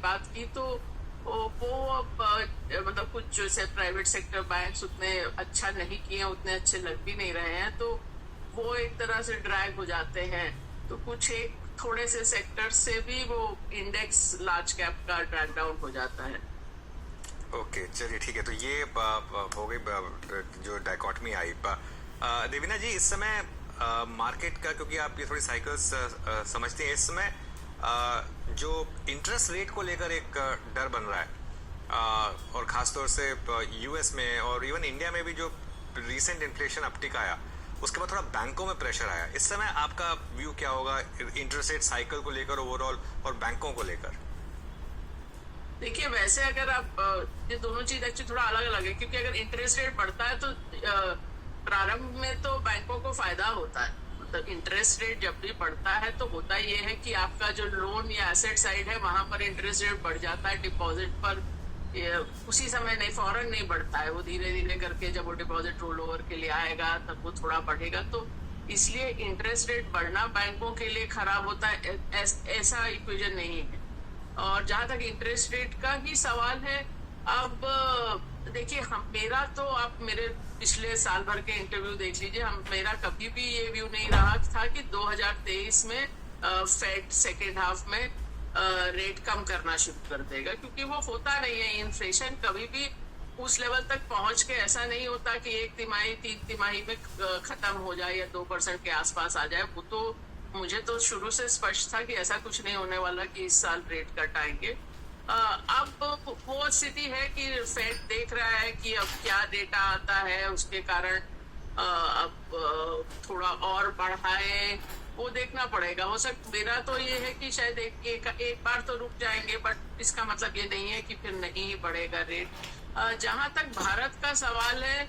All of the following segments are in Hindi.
बात की तो वो अब मतलब कुछ जैसे प्राइवेट सेक्टर बैंक्स उतने अच्छा नहीं किए, उतने अच्छे लग भी नहीं रहे हैं, तो वो एक तरह से ड्रैग हो जाते हैं। तो कुछ एक थोड़े से सेक्टर से भी वो इंडेक्स लार्ज कैप का ड्रैग डाउन हो जाता है। ओके, चलिए ठीक है। तो ये हो गई जो डायकॉटमी आई। देवीना जी, इस समय मार्केट का, क्योंकि आप ये थोड़ी साइकिल्स समझते हैं, इस समय जो इंटरेस्ट रेट को लेकर एक डर बन रहा है, और खासतौर से यूएस में और इवन इंडिया में भी जो रीसेंट इन्फ्लेशन अपटिक आया, उसके बाद थोड़ा बैंकों में प्रेशर आया। इस समय आपका व्यू क्या होगा इंटरेस्ट रेट साइकिल को लेकर ओवरऑल और बैंकों को लेकर? देखिए, वैसे अगर आप ये दोनों चीज एक्चुअली थोड़ा अलग अलग है, क्योंकि अगर इंटरेस्ट रेट बढ़ता है तो प्रारंभ में तो बैंकों को फायदा होता है। मतलब इंटरेस्ट रेट जब भी बढ़ता है तो होता ये है कि आपका जो लोन या एसेट साइड है वहां पर इंटरेस्ट रेट बढ़ जाता है। डिपॉजिट पर उसी समय नहीं, फौरन नहीं बढ़ता है, वो धीरे धीरे करके जब वो डिपॉजिट रोल ओवर के लिए आएगा तब वो थोड़ा बढ़ेगा। तो इसलिए इंटरेस्ट रेट बढ़ना बैंकों के लिए खराब होता है, ऐसा इक्वेशन नहीं है। और जहां तक इंटरेस्ट रेट का ही सवाल है, अब देखिए, हम मेरा तो आप मेरे पिछले साल भर के इंटरव्यू देख लीजिए, मेरा कभी भी ये व्यू नहीं रहा था कि 2023 में फेड सेकेंड हाफ में रेट कम करना शुरू कर देगा, क्योंकि वो होता नहीं है। इन्फ्लेशन कभी भी उस लेवल तक पहुंच के ऐसा नहीं होता कि एक तिमाही 3 तिमाही में खत्म हो जाए या 2% के आसपास आ जाए। वो तो मुझे तो शुरू से स्पष्ट था कि ऐसा कुछ नहीं होने वाला कि इस साल रेट कट आएंगे। अब वो स्थिति है कि फेड देख रहा है कि अब क्या डेटा आता है, उसके कारण अब थोड़ा और बढ़ाए, वो देखना पड़ेगा। हो सकता, मेरा तो ये है कि शायद एक बार तो रुक जाएंगे, बट इसका मतलब ये नहीं है कि फिर नहीं ही बढ़ेगा रेट। जहां तक भारत का सवाल है,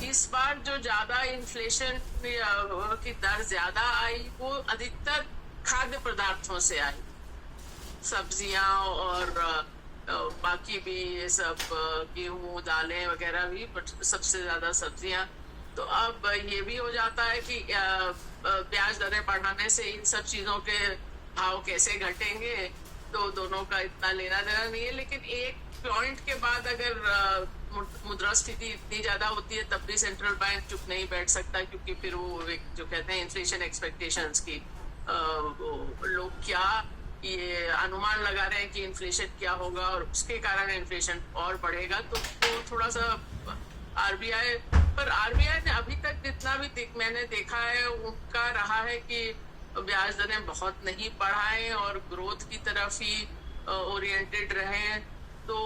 इस बार जो ज्यादा इन्फ्लेशन की दर ज्यादा आई वो अधिकतर खाद्य पदार्थों से आई, सब्जियां और बाकी भी ये सब गेहूं दालें वगैरह भी, बट सबसे ज्यादा सब्जियां। तो अब ये भी हो जाता है कि ब्याज दरें बढ़ाने से इन सब चीजों के भाव कैसे घटेंगे, तो दोनों का इतना लेना देना नहीं है। लेकिन एक पॉइंट के बाद अगर मुद्रास्फीति इतनी ज्यादा होती है तब भी सेंट्रल बैंक चुप नहीं बैठ सकता, क्योंकि फिर वो एक जो कहते हैं इन्फ्लेशन एक्सपेक्टेशंस की, लोग क्या ये अनुमान लगा रहे हैं कि इन्फ्लेशन क्या होगा और उसके कारण इन्फ्लेशन और बढ़ेगा। तो थोड़ा सा आरबीआई ने अभी तक जितना भी मैंने देखा है उनका रहा है कि ब्याज दरें बहुत नहीं बढ़ाएं और ग्रोथ की तरफ ही ओरिएंटेड रहे। तो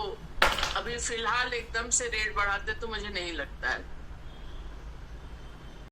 अभी फिलहाल एकदम से रेट बढ़ाते तो मुझे नहीं लगता है।